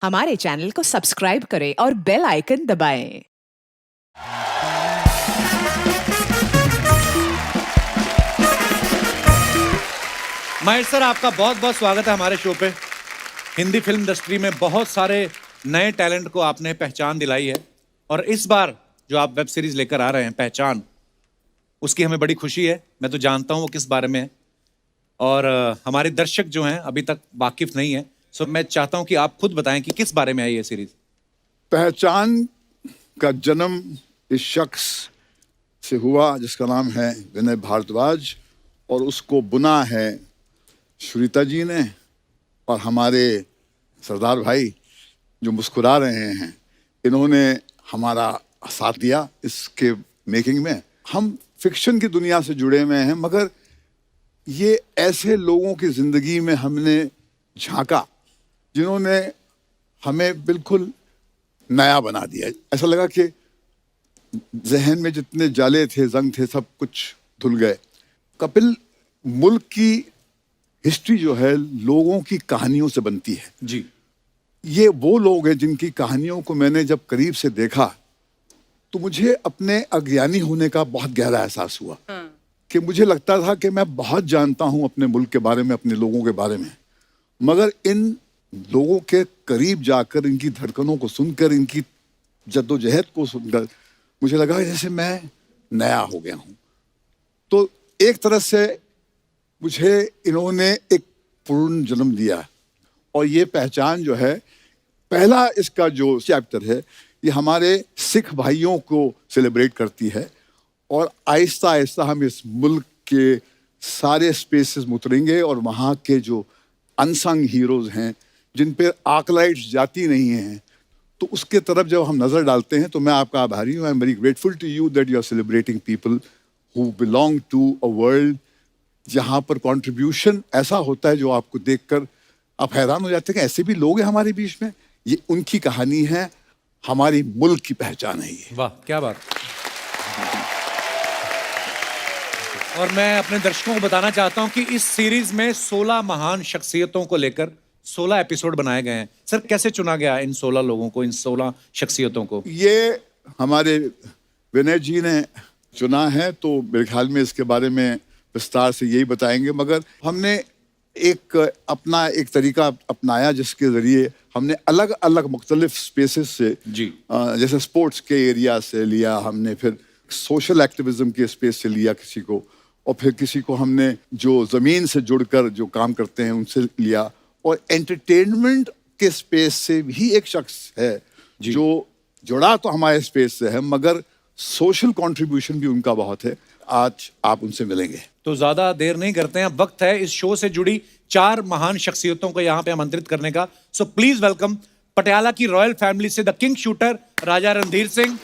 हमारे चैनल को सब्सक्राइब करें और बेल आइकन दबाएं। महेश सर, आपका बहुत बहुत स्वागत है हमारे शो पे। हिंदी फिल्म इंडस्ट्री में बहुत सारे नए टैलेंट को आपने पहचान दिलाई है और इस बार जो आप वेब सीरीज लेकर आ रहे हैं पहचान, उसकी हमें बड़ी खुशी है। मैं तो जानता हूँ वो किस बारे में है और हमारे दर्शक जो हैं अभी तक वाकिफ नहीं है, सो मैं चाहता हूँ कि आप खुद बताएं कि किस बारे में है ये सीरीज। पहचान का जन्म इस शख्स से हुआ जिसका नाम है विनय भारद्वाज और उसको बुना है श्रीता जी ने और हमारे सरदार भाई जो मुस्कुरा रहे हैं, इन्होंने हमारा साथ दिया इसके मेकिंग में। हम फिक्शन की दुनिया से जुड़े हुए हैं मगर ये ऐसे लोगों की जिंदगी में हमने झांका जिन्होंने हमें बिल्कुल नया बना दिया। ऐसा लगा कि जहन में जितने जाले थे, जंग थे, सब कुछ धुल गए। कपिल, मुल्क की हिस्ट्री जो है लोगों की कहानियों से बनती है जी। ये वो लोग हैं जिनकी कहानियों को मैंने जब करीब से देखा तो मुझे अपने अज्ञानी होने का बहुत गहरा एहसास हुआ कि मुझे लगता था कि मैं बहुत जानता हूं अपने मुल्क के बारे में, अपने लोगों के बारे में, मगर इन लोगों के करीब जाकर, इनकी धड़कनों को सुनकर, इनकी जद्दोजहद को सुनकर मुझे लगा जैसे मैं नया हो गया हूं। तो एक तरह से मुझे इन्होंने एक पूर्ण जन्म दिया और ये पहचान जो है, पहला इसका जो चैप्टर है ये हमारे सिख भाइयों को सेलिब्रेट करती है और आहिस्ता आहिस्ता हम इस मुल्क के सारे स्पेसेस में उतरेंगे और वहाँ के जो अनसंग हीरोज हैं जिन पे आर्कलाइट्स जाती नहीं हैं, तो उसके तरफ जब हम नज़र डालते हैं तो मैं आपका आभारी हूँ। I am very grateful to you that you are celebrating people who belong to a world जहाँ पर कंट्रीब्यूशन ऐसा होता है जो आपको देखकर आप हैरान हो जाते हैं कि ऐसे भी लोग हैं हमारे बीच में। ये उनकी कहानी है, हमारी मुल्क की पहचान है ये। वाह, क्या बात। और मैं अपने दर्शकों को बताना चाहता हूं कि इस सीरीज में 16 महान शख्सियतों को लेकर 16 एपिसोड बनाए गए हैं। सर, कैसे चुना गया इन 16 लोगों को, इन 16 शख्सियतों को? ये हमारे विनय जी ने चुना है, तो मेरे ख्याल में इसके बारे में विस्तार से यही बताएंगे, मगर हमने एक अपना एक तरीका अपनाया जिसके ज़रिए हमने अलग अलग मुख्तलिफ स्पेसेस से जी, जैसे स्पोर्ट्स के एरिया से लिया हमने, फिर सोशल एक्टिविज्म के स्पेस से लिया किसी को, और फिर किसी को हमने जो ज़मीन से जुड़कर जो काम करते हैं उनसे लिया, और एंटरटेनमेंट के स्पेस से भी एक शख्स है जो जुड़ा तो हमारे स्पेस से है मगर सोशल कंट्रीब्यूशन भी उनका बहुत है। आज आप उनसे मिलेंगे। तो ज्यादा देर नहीं करते हैं, वक्त है इस शो से जुड़ी 4 महान शख्सियतों को यहाँ पे आमंत्रित करने का। सो प्लीज वेलकम पटियाला की रॉयल फैमिली से the king shooter Raja Randhir Singh,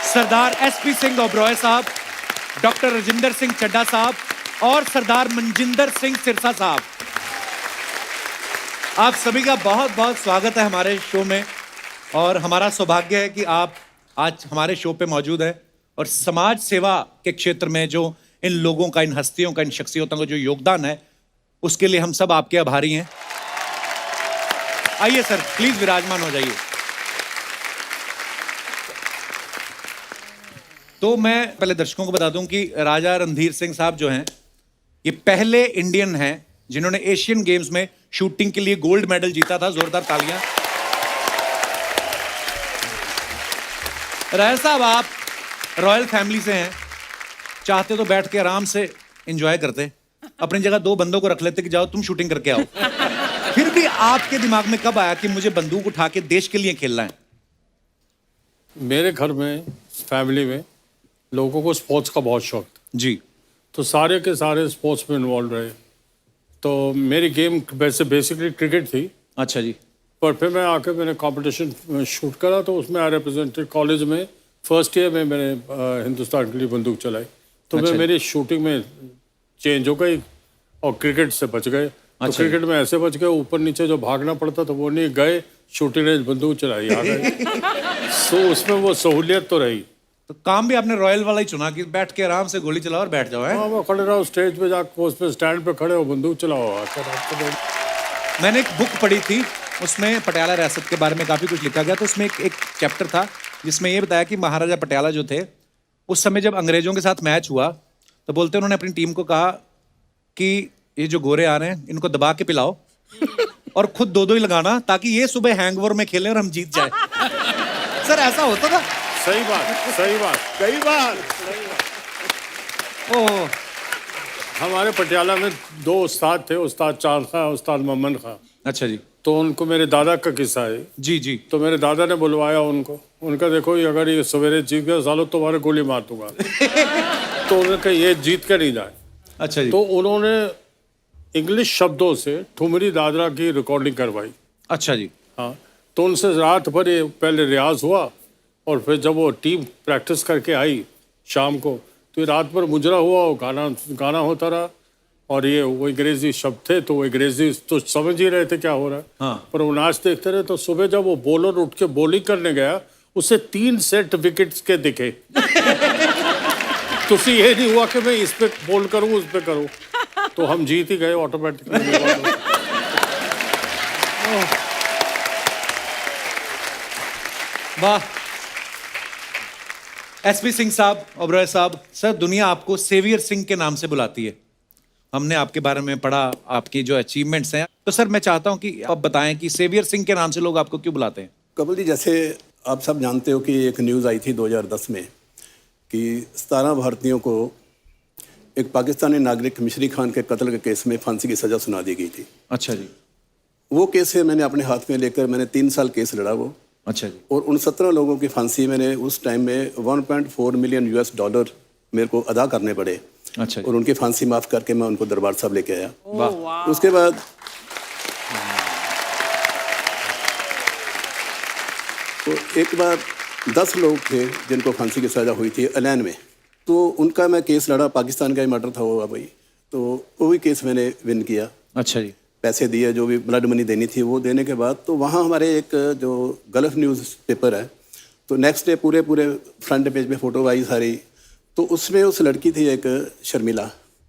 Sardar SP Singh Oberoi साहब, डॉक्टर राजिंदर सिंह चड्ढा साहब और सरदार मनजिंदर सिंह सिरसा साहब। आप सभी का बहुत बहुत स्वागत है हमारे शो में और हमारा सौभाग्य है कि आप आज हमारे शो पे मौजूद है और समाज सेवा के क्षेत्र में जो इन लोगों का, इन हस्तियों का, इन शख्सियतों का जो योगदान है उसके लिए हम सब आपके आभारी हैं। आइए सर, प्लीज विराजमान हो जाइए। तो मैं पहले दर्शकों को बता दूं कि राजा रणधीर सिंह साहब जो हैं ये पहले इंडियन हैं जिन्होंने एशियन गेम्स में शूटिंग के लिए गोल्ड मेडल जीता था। जोरदार तालियां। राय साहब, आप रॉयल फैमिली से हैं, चाहते तो बैठ के आराम से एंजॉय करते, अपनी जगह 2 बंदों को रख लेते कि जाओ तुम शूटिंग करके आओ। फिर भी आपके दिमाग में कब आया कि मुझे बंदूक उठा के देश के लिए खेलना है? मेरे घर में, फैमिली में लोगों को स्पोर्ट्स का बहुत शौक था जी, तो सारे के सारे स्पोर्ट्स में इन्वॉल्व रहे। तो मेरी गेम वैसे बेसिकली क्रिकेट थी। अच्छा जी। पर फिर मैं आके मैंने कंपटीशन शूट करा तो उसमें आई रिप्रेजेंटेड कॉलेज में फर्स्ट ईयर में मैंने हिंदुस्तान के लिए बंदूक चलाई। तो अच्छा। मैं मेरी शूटिंग में चेंज हो गई और क्रिकेट से बच गए। तो अच्छा। क्रिकेट में ऐसे बच गए, ऊपर नीचे जो भागना पड़ता था वो नहीं, गए शूटिंग रेंज बंदूक चलाई आ गए। सो उसमें वो सहूलियत तो रही। तो काम भी आपने रॉयल वाला ही चुना कि बैठ के आराम से गोली चलाओ और बैठ जाओ। है वो खड़े रहो स्टेज पे जाकर, उस पे स्टैंड पे खड़े हो, बंदूक चलाओ। मैंने एक बुक पढ़ी थी उसमें पटियाला रियासत के बारे में काफी कुछ लिखा गया। तो उसमें एक चैप्टर था जिसमें ये बताया कि महाराजा पटियाला जो थे उस समय जब अंग्रेजों के साथ मैच हुआ तो बोलते उन्होंने अपनी टीम को कहा कि ये जो गोरे आ रहे हैं इनको दबा के पिलाओ और खुद दो ही लगाना ताकि ये सुबह हैंगओवर में खेलें और हम जीत जाए। सर ऐसा होता था? सही बात, सही बात। कई बार ओह, हमारे पटियाला में 2 उस्ताद थे, उस्ताद चांद खां, उस्ताद मोहम्मद खां। अच्छा जी। तो उनको मेरे दादा का किस्सा है। जी जी। तो मेरे दादा ने बुलवाया उनको, उनका देखो ये अगर ये सवेरे जीत गया सालो तुम्हारे गोली मार दूंगा। तो उन्होंने कहा ये जीत के नहीं जाए। अच्छा जी। तो उन्होंने इंग्लिश शब्दों से ठुमरी दादरा की रिकॉर्डिंग करवाई। अच्छा जी। हाँ, तो उनसे रात भर ये पहले रियाज हुआ और फिर जब वो टीम प्रैक्टिस करके आई शाम को तो ये रात भर मुजरा हुआ, वो गाना होता रहा। और ये वो अंग्रेजी शब्द थे तो वो अंग्रेजी तो समझ ही रहे थे क्या हो रहा है। हाँ। पर वो नाच देखते रहे। तो सुबह जब वो बॉलर उठ के बॉलिंग करने गया उसे 3 सेट विकेट्स के दिखे। तो उसे ये नहीं हुआ कि मैं इस पे बॉल करूँ उस पे करूँ, तो हम जीत ही गए ऑटोमेटिकली। वाह। एसपी सिंह साहब, ओबरॉय साहब, सर दुनिया आपको सेवियर सिंह के नाम से बुलाती है। हमने आपके बारे में पढ़ा, आपकी जो अचीवमेंट्स हैं। तो सर मैं चाहता हूं कि आप बताएं कि सेवियर सिंह के नाम से लोग आपको क्यों बुलाते हैं? कपिल जी, जैसे आप सब जानते हो कि एक न्यूज़ आई थी 2010 में कि 17 भारतीयों को एक पाकिस्तानी नागरिक मिशरी खान के कत्ल के केस में फांसी की सज़ा सुना दी गई थी। अच्छा जी। वो केस है मैंने अपने हाथ में लेकर मैंने 3 साल केस लड़ा वो। अच्छा जी। और उन 17 लोगों की फांसी मैंने उस टाइम में $1.4 मिलियन मेरे को अदा करने पड़े। अच्छा जी। और उनकी फांसी माफ़ करके मैं उनको दरबार साहब लेके आया। वाह। उसके बाद तो एक बार 10 लोग थे जिनको फांसी की सज़ा हुई थी अलैन में। तो उनका मैं केस लड़ा, पाकिस्तान का ही मर्डर था वो भाई। तो वो भी केस मैंने विन किया। अच्छा जी। पैसे दिए, जो भी ब्लड मनी देनी थी वो देने के बाद तो वहाँ हमारे एक जो गल्फ न्यूज़ पेपर है तो नेक्स्ट डे पूरे फ्रंट पेज पे फ़ोटो आई सारी। तो उसमें उस लड़की थी एक शर्मिला।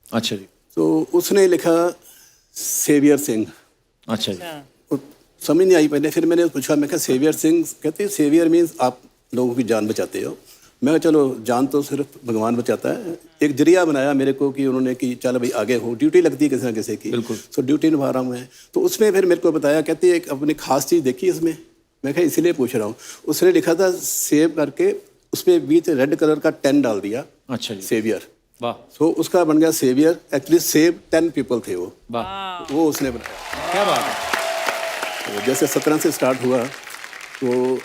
अच्छा जी। तो उसने लिखा सेवियर सिंह। अच्छा जी। वो समझ नहीं आई पहले। फिर मैंने पूछा, मैं कहा सेवियर सिंह? कहते सेवियर मीन्स आप लोगों की जान बचाते हो। मैं कहा चलो जान तो सिर्फ भगवान बचाता है। एक जरिया बनाया मेरे को कि उन्होंने कि चल भाई आगे हो, ड्यूटी लगती है किसी ना किसी की। बिल्कुल। सो ड्यूटी निभा रहा हूँ मैं। तो उसमें फिर मेरे को बताया, कहते एक अपनी खास चीज़ देखी इसमें। मैं कहा इसीलिए पूछ रहा हूँ। उसने लिखा था सेव करके, उस पर बीच रेड कलर का 10 डाल दिया। अच्छा जी। सेवियर। वाह। तो उसका बन गया सेवियर। एक्चुअली सेव 10 पीपल थे वो। वाह, वो उसने बनाया। क्या बात है। तो जैसे 17 से स्टार्ट हुआ तो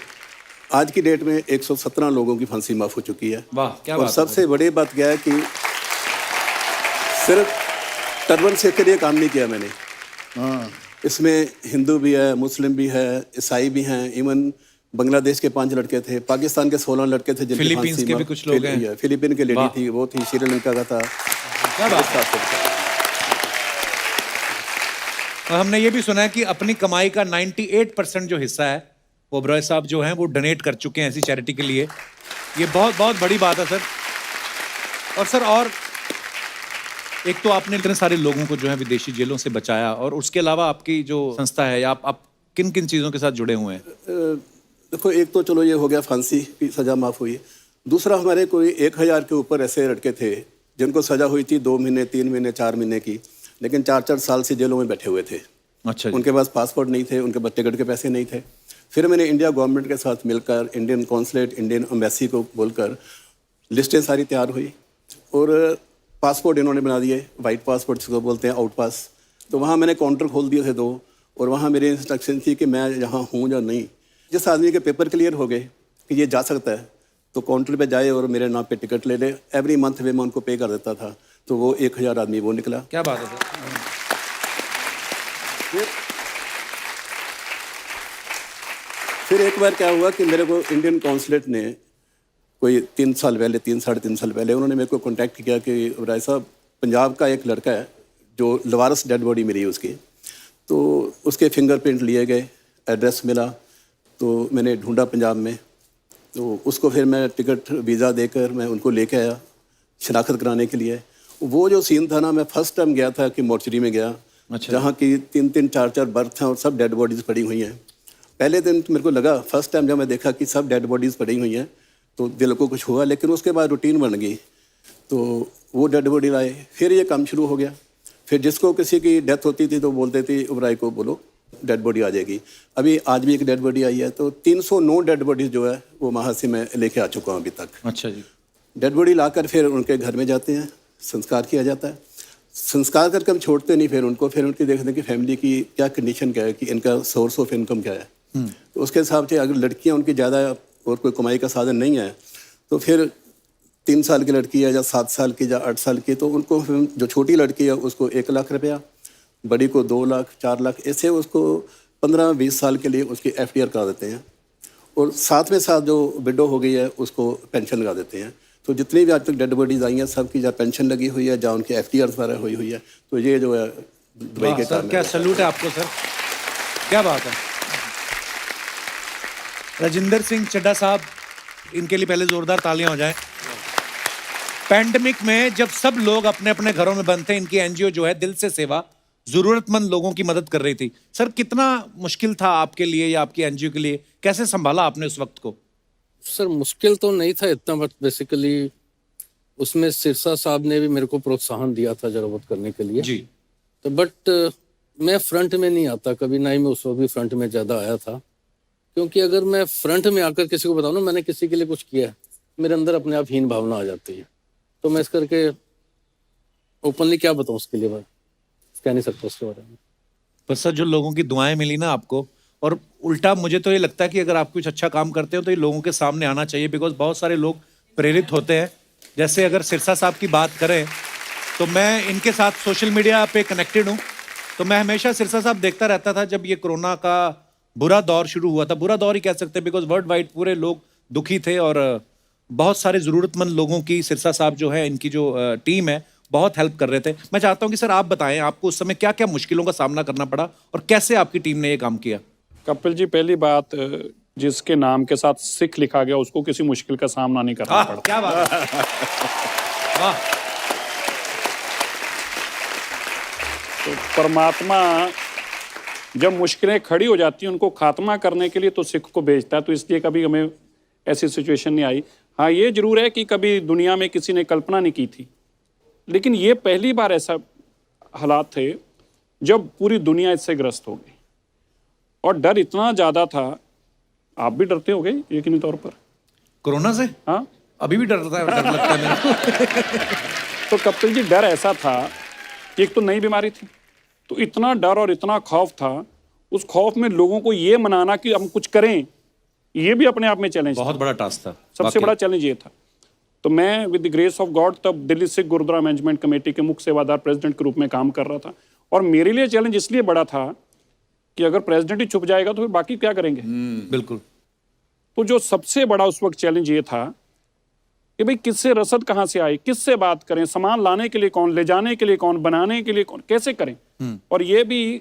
आज की डेट में 117 लोगों की फांसी माफ़ हो चुकी है। वाह, क्या और बात है। सबसे बड़ी बात क्या है कि सिर्फ टर्बन से के लिए काम नहीं किया मैंने। हाँ। इसमें हिंदू भी है, मुस्लिम भी है, ईसाई भी हैं। इवन बांग्लादेश के 5 लड़के थे, पाकिस्तान के 16 लड़के थे, जिनकी फिलीपींस फांसी के भी कुछ लोग हैं। फिलीपीन के लेडी वाह। थी, वो थी, श्रीलंका का था। क्या बात है। और हमने ये भी सुना है कि अपनी कमाई का 98% जो हिस्सा है वो ओबरॉय साहब जो हैं वो डोनेट कर चुके हैं ऐसी चैरिटी के लिए। ये बहुत बहुत बड़ी बात है सर। और सर और एक तो आपने इतने सारे लोगों को जो है विदेशी जेलों से बचाया, और उसके अलावा आपकी जो संस्था है या आप किन किन चीज़ों के साथ जुड़े हुए हैं? देखो, एक तो चलो ये हो गया, फांसी की सज़ा माफ़ हुई। दूसरा, हमारे कोई 1000 के ऊपर ऐसे लड़के थे जिनको सज़ा हुई थी 2 महीने, 3 महीने, 4 महीने की, लेकिन 4-4 साल से जेलों में बैठे हुए थे। अच्छा जी। उनके पास पासपोर्ट नहीं थे, उनके पास टिकट के पैसे नहीं थे। फिर मैंने इंडिया गवर्नमेंट के साथ मिलकर इंडियन कॉन्सुलेट, इंडियन एम्बेसी को बोलकर लिस्टें सारी तैयार हुई और पासपोर्ट इन्होंने बना दिए, वाइट पासपोर्ट जिसको बोलते हैं, आउट पास। तो वहाँ मैंने काउंटर खोल दिए थे 2, और वहाँ मेरी इंस्ट्रक्शन थी कि मैं यहाँ हूँ या नहीं। जिस आदमी के पेपर क्लियर हो गए कि ये जा सकता है तो काउंटर पे जाए और मेरे नाम पे टिकट ले ले। एवरी मंथ वे मैं उनको पे कर देता था। तो वो 1000 आदमी वो निकला। क्या बात है सर। फिर एक बार क्या हुआ कि मेरे को इंडियन कॉन्सुलेट ने कोई 3 साल पहले, 3-3.5 साल पहले उन्होंने मेरे को कांटेक्ट किया कि राय साहब, पंजाब का एक लड़का है जो लवारस डेड बॉडी मिली उसकी, तो उसके फिंगरप्रिंट लिए गए, एड्रेस मिला, तो मैंने ढूंढा पंजाब में। तो उसको फिर मैं टिकट वीज़ा देकर मैं उनको लेके आया शनाख्त कराने के लिए। वो जो सीन था ना, मैं फर्स्ट टाइम गया था कि मोर्चरी में गया अच्छा। जहाँ की 3-3, 4-4 बर्थ हैं और सब डेड बॉडीज पड़ी हुई हैं। पहले दिन तो मेरे को लगा, फर्स्ट टाइम जब मैं देखा कि सब डेड बॉडीज पड़ी हुई हैं तो दिल को कुछ हुआ, लेकिन उसके बाद रूटीन बन गई। तो वो डेड बॉडी लाए, फिर ये काम शुरू हो गया। फिर जिसको किसी की डेथ होती थी तो बोलते थे उबराई को बोलो डेड बॉडी आ जाएगी। अभी आज भी एक डेड बॉडी आई है, तो 309 डेड बॉडीज जो है वो वहाँ से मैं लेके आ चुका हूँ अभी तक। अच्छा जी। डेड बॉडी लाकर फिर उनके घर में जाते हैं, संस्कार किया जाता है। संस्कार करके हम छोड़ते नहीं, फिर उनकी देखते हैं कि फैमिली की क्या कंडीशन क्या है, कि इनका सोर्स ऑफ इनकम क्या है। तो उसके हिसाब से अगर लड़कियां उनकी ज़्यादा और कोई कमाई का साधन नहीं है तो फिर 3 साल की लड़की है या 7 साल की या 8 साल की, तो उनको फिर जो छोटी लड़की है उसको 1 लाख रुपया, बड़ी को 2 लाख 4 लाख, ऐसे उसको 15-20 साल के लिए उसकी FDR करा देते हैं। और साथ में साथ जो विडो हो गई है उसको पेंशन लगा देते हैं। तो जितनी भी आज तक डेड बॉडीज आई हैं सबकी जहाँ पेंशन लगी हुई है, जहाँ उनकी FDR वगैरह हुई है। तो ये जो है दुबई के सर काम क्या सल्यूट है आपको सर, क्या बात है। राजिंदर सिंह चड्ढा साहब, इनके लिए पहले जोरदार तालियां हो जाएं। पैंडेमिक में जब सब लोग अपने अपने घरों में बंद थे, इनकी NGO जो है दिल से सेवा जरूरतमंद लोगों की मदद कर रही थी। सर कितना मुश्किल था आपके लिए या आपकी NGO के लिए, कैसे संभाला आपने उस वक्त को? सर मुश्किल तो नहीं था इतना, बट बेसिकली उसमें सिरसा साहब ने भी मेरे को प्रोत्साहन दिया था जरूरत करने के लिए जी। तो बट मैं फ्रंट में नहीं आता कभी, ना ही मैं उस वक्त भी फ्रंट में ज़्यादा आया था। क्योंकि अगर मैं फ्रंट में आकर किसी को बताऊँ ना मैंने किसी के लिए कुछ किया है, मेरे अंदर अपने आप हीन भावना आ जाती है। तो मैं इस करके ओपनली क्या बताऊँ उसके लिए, कह नहीं सकता उसके बारे में। पर सर जो लोगों की दुआएं मिली ना आपको, और उल्टा मुझे तो ये लगता है कि अगर आप कुछ अच्छा काम करते हो तो ये लोगों के सामने आना चाहिए, बिकॉज बहुत सारे लोग प्रेरित होते हैं। जैसे अगर सिरसा साहब की बात करें तो मैं इनके साथ सोशल मीडिया पे कनेक्टेड हूँ, तो मैं हमेशा सिरसा साहब देखता रहता था जब ये कोरोना का बुरा दौर शुरू हुआ था। बुरा दौर ही कह सकते हैं, बिकॉज वर्ल्ड वाइड पूरे लोग दुखी थे और बहुत सारे ज़रूरतमंद लोगों की सिरसा साहब जो है, इनकी जो टीम है, बहुत हेल्प कर रहे थे। मैं चाहता हूं कि सर आप बताएं आपको उस समय क्या क्या मुश्किलों का सामना करना पड़ा और कैसे आपकी टीम ने ये काम किया? कपिल जी, पहली बात, जिसके नाम के साथ सिख लिखा गया उसको किसी मुश्किल का सामना नहीं करना पड़ा। क्या बात है। वाह। तो परमात्मा जब मुश्किलें खड़ी हो जाती हैं उनको खात्मा करने के लिए तो सिख को भेजता है, तो इसलिए कभी हमें ऐसी सिचुएशन नहीं आई। हाँ, ये जरूर है कि कभी दुनिया में किसी ने कल्पना नहीं की थी, लेकिन ये पहली बार ऐसा हालात थे जब पूरी दुनिया इससे ग्रस्त हो गई और डर इतना ज़्यादा था। आप भी डरते हो गए यकीनी तौर पर कोरोना से? हाँ, अभी भी डर लगता है मेरे को। तो कपिल जी, डर ऐसा था कि एक तो नई बीमारी थी, तो इतना डर और इतना खौफ था। उस खौफ में लोगों को ये मनाना कि हम कुछ करें, ये भी अपने आप में चैलेंज बहुत बड़ा टास्क था। सबसे बड़ा चैलेंज ये था। तो मैं with the grace of God तब दिल्ली सिख गुरुद्वारा मैनेजमेंट कमेटी के मुख्य सेवादार प्रेसिडेंट के रूप में काम कर रहा था, और मेरे लिए चैलेंज इसलिए बड़ा था कि अगर प्रेसिडेंट ही छुप जाएगा तो फिर बाकी क्या करेंगे। बिल्कुल। तो जो सबसे बड़ा उस वक्त चैलेंज ये था कि भाई किससे रसद कहाँ से आई, किससे बात करें, सामान लाने के लिए कौन, ले जाने के लिए कौन, बनाने के लिए कौन, कैसे करें। और ये भी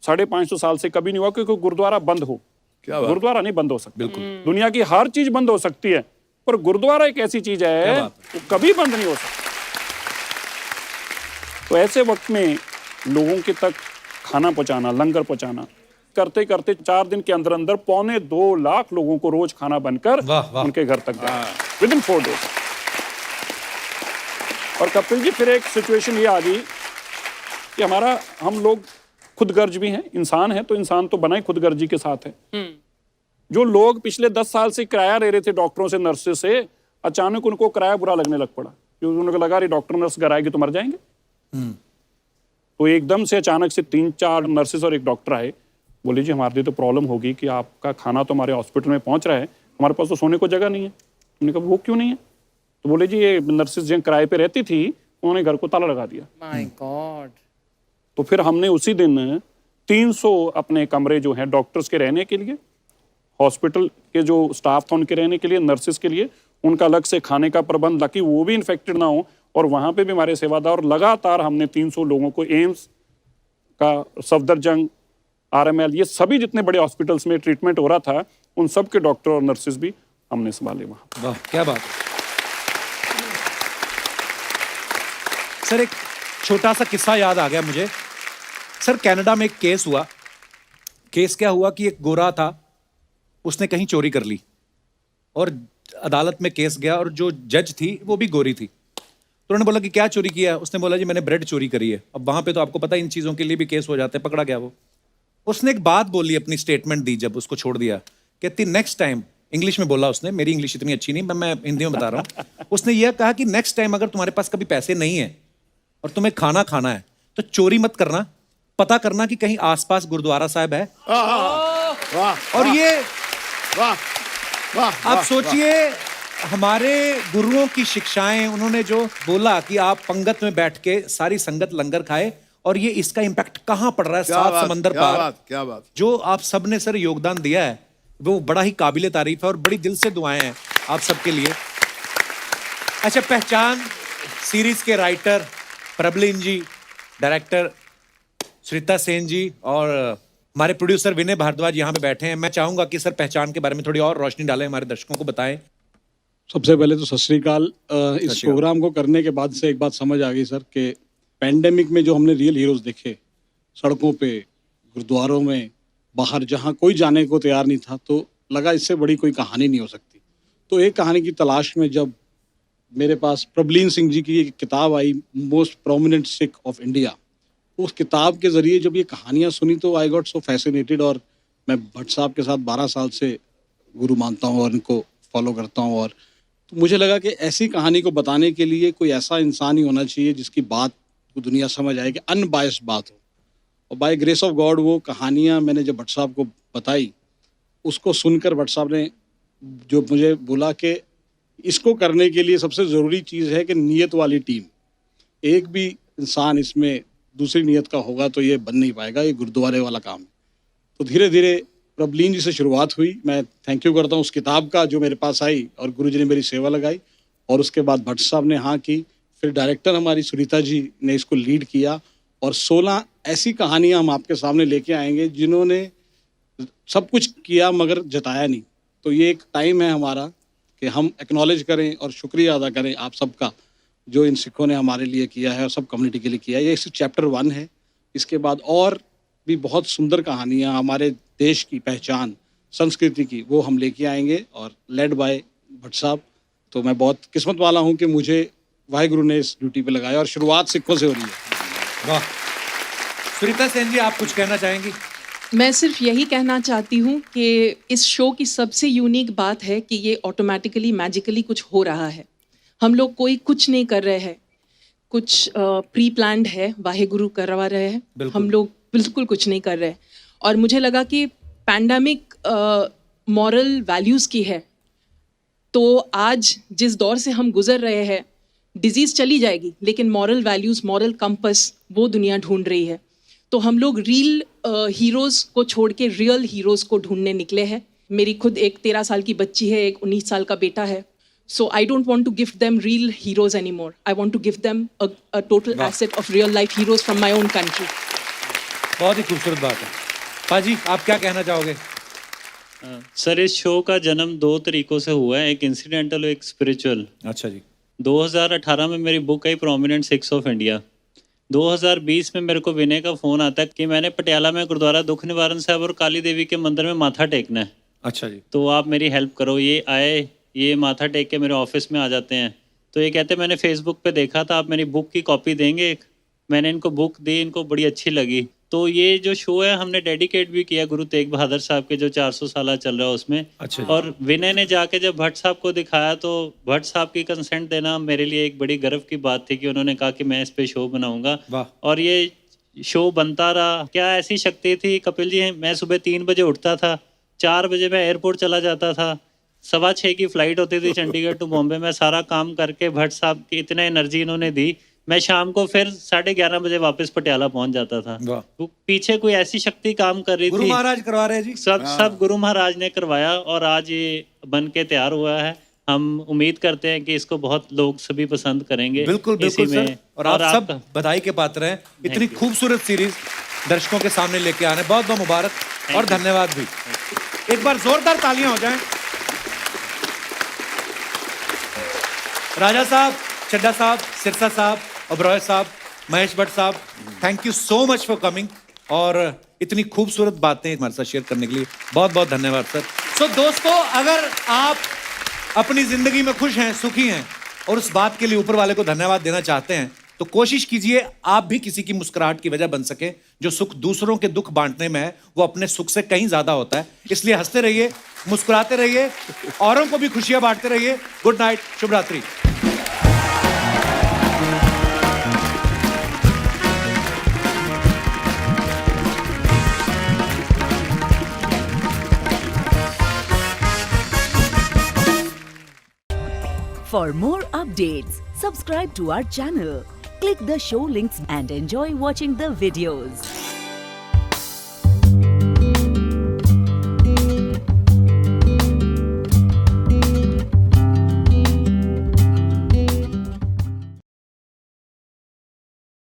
550 साल से कभी नहीं हुआ क्योंकि गुरुद्वारा बंद हो। गुरुद्वारा नहीं बंद हो सकता। बिल्कुल। दुनिया की हर चीज बंद हो सकती है, पर गुरुद्वारा एक ऐसी चीज है वो कभी बंद नहीं हो सकती। तो ऐसे वक्त में लोगों के तक खाना पहुंचाना, लंगर पहुंचाना, करते करते 4 दिन के अंदर अंदर 2.25 लाख लोगों को रोज खाना बनकर उनके घर तक गया विद इन 4 डेज। और कपिल जी, फिर एक सिचुएशन ये आ गई कि हम लोग खुदगर्ज भी हैं, इंसान है, तो इंसान तो बना ही खुदगर्जी के साथ है। जो लोग पिछले 10 साल से किराया ले रहे थे डॉक्टरों से, नर्सेस से, अचानक उनको किराया बुरा लगने लग पड़ा क्योंकि उनको लगा रही डॉक्टर नर्स घर आएगी तो मर जाएंगे। तो एकदम से अचानक से 3-4 नर्सेस और एक डॉक्टर आए, बोले जी हमारे लिए तो प्रॉब्लम होगी कि आपका खाना तो हमारे हॉस्पिटल में पहुंच रहा है, हमारे पास तो सोने को जगह नहीं है। हमने कहा वो क्यों नहीं है? तो बोले जी ये नर्सेस जो किराए पे रहती थी उन्होंने घर को ताला लगा दिया। My God. तो फिर हमने उसी दिन 300 अपने कमरे जो हैं डॉक्टर्स के रहने के लिए, हॉस्पिटल के जो स्टाफ था उनके रहने के लिए, नर्सेस के लिए, उनका अलग से खाने का प्रबंध ताकि वो भी इन्फेक्टेड ना हो, और वहाँ पे भी हमारे सेवादार, और लगातार हमने 300 लोगों को एम्स का, सफदरजंग, RML, ये सभी जितने बड़े हॉस्पिटल्स में ट्रीटमेंट हो रहा था उन सब के डॉक्टर और नर्सेस भी हमने संभाले वहाँ। वाह, क्या बात है। सर एक छोटा सा किस्सा याद आ गया मुझे सर कनाडा में एक केस हुआ। केस क्या हुआ कि एक गोरा था, उसने कहीं चोरी कर ली और अदालत में केस गया और जो जज थी वो भी गोरी थी। तो उन्होंने बोला कि क्या चोरी किया? उसने बोला जी मैंने ब्रेड चोरी करी है। अब वहां पे तो आपको पता है इन चीजों के लिए भी केस हो जाते हैं, पकड़ा गया वो। उसने एक बात बोली, अपनी स्टेटमेंट दी जब उसको छोड़ दिया, कहती नेक्स्ट टाइम, इंग्लिश में बोला उसने, मेरी इंग्लिश इतनी अच्छी नहीं, मैं हिंदी में बता रहा हूँ। उसने यह कहा कि नेक्स्ट टाइम अगर तुम्हारे पास कभी पैसे नहीं है और तुम्हें खाना खाना है तो चोरी मत करना, पता करना कि कहीं आसपास गुरुद्वारा साहब है। और ये वाह वाह, आप सोचिए हमारे गुरुओं की शिक्षाएं, उन्होंने जो बोला कि आप पंगत में बैठ के सारी संगत लंगर खाए, और ये इसका इम्पैक्ट कहां पड़ रहा है क्या सात बात, समंदर क्या पार। बात, क्या बात। जो आप सब ने सर योगदान दिया है वो बड़ा ही काबिले तारीफ है और बड़ी दिल से दुआएं हैं आप सबके लिए। अच्छा, पहचान सीरीज के राइटर प्रबलिन जी, डायरेक्टर श्रीता सेन जी और हमारे प्रोड्यूसर विनय भारद्वाज यहाँ पे बैठे हैं। मैं चाहूंगा कि सर पहचान के बारे में थोड़ी और रोशनी डालें, हमारे दर्शकों को बताएं। सबसे पहले तो सत श्री अकाल। इस प्रोग्राम को करने के बाद से एक बात समझ आ गई सर कि पैंडेमिक में जो हमने रियल हीरोज देखे सड़कों पे, गुरुद्वारों में, बाहर जहाँ कोई जाने को तैयार नहीं था, तो लगा इससे बड़ी कोई कहानी नहीं हो सकती। तो एक कहानी की तलाश में जब मेरे पास प्रबलिन सिंह जी की एक किताब आई, most prominent Sikh of India, उस किताब के ज़रिए जब ये कहानियाँ सुनी तो आई गॉट सो फैसिनेटेड। और मैं भट्ट साहब के साथ 12 साल से गुरु मानता हूँ और इनको फॉलो करता हूँ। और तो मुझे लगा कि ऐसी कहानी को बताने के लिए कोई ऐसा इंसान ही होना चाहिए जिसकी बात को दुनिया समझ आए, कि अनबायस्ड बात हो। और बाय ग्रेस ऑफ गॉड वो कहानियाँ मैंने जब भट्ट साहब को बताई, उसको सुनकर भट्ट साहब ने जो मुझे बोला कि इसको करने के लिए सबसे ज़रूरी चीज़ है कि नीयत वाली टीम। एक भी इंसान इसमें दूसरी नीयत का होगा तो ये बन नहीं पाएगा, ये गुरुद्वारे वाला काम है। तो धीरे धीरे प्रबलिन जी से शुरुआत हुई। मैं थैंक यू करता हूँ उस किताब का जो मेरे पास आई और गुरुजी ने मेरी सेवा लगाई, और उसके बाद भट्ट साहब ने हाँ की, फिर डायरेक्टर हमारी सुनीता जी ने इसको लीड किया, और 16 ऐसी कहानियाँ हम आपके सामने लेके आएंगे जिन्होंने सब कुछ किया मगर जताया नहीं। तो ये एक टाइम है हमारा कि हम एक्नॉलेज करें और शुक्रिया अदा करें आप सबका, जो इन सिखों ने हमारे लिए किया है और सब कम्युनिटी के लिए किया है। ये सिर्फ चैप्टर 1 है। इसके बाद और भी बहुत सुंदर कहानियाँ हमारे देश की पहचान, संस्कृति की, वो हम लेके आएंगे, और लेड बाय भट्ट साहब। तो मैं बहुत किस्मत वाला हूँ कि मुझे वाहिगुरु ने इस ड्यूटी पे लगाया, और शुरुआत सिखों से हो रही है। वाह। सुनीता सेन जी, आप कुछ कहना चाहेंगी? मैं सिर्फ यही कहना चाहती हूँ कि इस शो की सबसे यूनिक बात है कि ये ऑटोमेटिकली मैजिकली कुछ हो रहा है। हम लोग कोई कुछ नहीं कर रहे हैं, कुछ प्री प्लान्ड है, वाहेगुरु करवा रहे हैं, हम लोग बिल्कुल कुछ नहीं कर रहे। और मुझे लगा कि पैंडेमिक मॉरल वैल्यूज़ की है, तो आज जिस दौर से हम गुजर रहे हैं, डिजीज़ चली जाएगी लेकिन मॉरल वैल्यूज़, मॉरल कंपस वो दुनिया ढूंढ रही है। तो हम लोग रियल हीरोज़ को छोड़ के रियल हीरोज़ को ढूंढने निकले हैं। मेरी खुद एक 13 साल की बच्ची है, एक 19 साल का बेटा है। So I don't want to give them real heroes anymore. I want to give them a total asset of real life heroes from my own country. बहुत ही खूबसूरत बात है। पाजी, आप क्या कहना चाहोगे? सर, इस शो का जन्म 2 तरीकों से हुआ है, एक इंसिडेंटल और एक स्पिरिचुअल। अच्छा जी। 2018 में मेरी book I prominent six of India. 2020 में मेरे को विनय का फ़ोन आता है कि मैंने पटियाला में गुरुद्वारा दुख निवारण साहब और काली देवी के मंदिर में माथा टेकना है। अच्छा जी। तो आप मेरी हेल्प करो। ये आए, ये माथा टेक के मेरे ऑफिस में आ जाते हैं। तो ये कहते मैंने फेसबुक पे देखा था, आप मेरी बुक की कॉपी देंगे एक? मैंने इनको बुक दी, इनको बड़ी अच्छी लगी। तो ये जो शो है हमने डेडिकेट भी किया गुरु तेग बहादुर साहब के जो 400 साल चल रहा है उसमें। अच्छा। और विनय ने जाके जब भट्ट साहब को दिखाया तो भट्ट साहब की कंसेंट देना मेरे लिए एक बड़ी गर्व की बात थी कि उन्होंने कहा कि मैं इस पे शो बनाऊंगा। और ये शो बनता रहा। क्या ऐसी शक्ति थी कपिल जी, मैं सुबह 3 बजे उठता था, 4 बजे मैं एयरपोर्ट चला जाता था, 6:15 की फ्लाइट होती थी चंडीगढ़ टू बॉम्बे। मैं सारा काम करके भट्ट साहब की इतने एनर्जी इन्होंने दी, मैं शाम को फिर 11:30 बजे वापस पटियाला पहुंच जाता था। पीछे कोई ऐसी शक्ति काम कर रही थी। गुरु महाराज करवा रहे हैं जी। सब गुरु महाराज ने करवाया और आज ये बन के तैयार हुआ है। हम उम्मीद करते हैं कि इसको बहुत लोग सभी पसंद करेंगे। बिल्कुल बिल्कुल सर। और आप सब बधाई के पात्र हैं। इतनी खूबसूरत सीरीज दर्शकों के सामने लेके आने, बहुत बहुत मुबारक और धन्यवाद भी। एक बार जोरदार तालियां हो जाएं। राजा साहब, चड्ढा साहब, सिरसा साहब, ओबरॉय साहब, महेश भट्ट साहब, thank you so much for coming. और इतनी खूबसूरत बातें हमारे साथ शेयर करने के लिए बहुत बहुत धन्यवाद सर। सो दोस्तों, अगर आप अपनी जिंदगी में खुश हैं, सुखी हैं और उस बात के लिए ऊपर वाले को धन्यवाद देना चाहते हैं तो कोशिश कीजिए आप भी किसी की मुस्कुराहट की वजह बन सके। जो सुख दूसरों के दुख बांटने में है वो अपने सुख से कहीं ज्यादा होता है। इसलिए हंसते रहिए, मुस्कुराते रहिए, औरों को भी खुशियां बांटते रहिए। गुड नाइट, शुभ रात्रि। For more updates, subscribe to our channel, click the show links and enjoy watching the videos.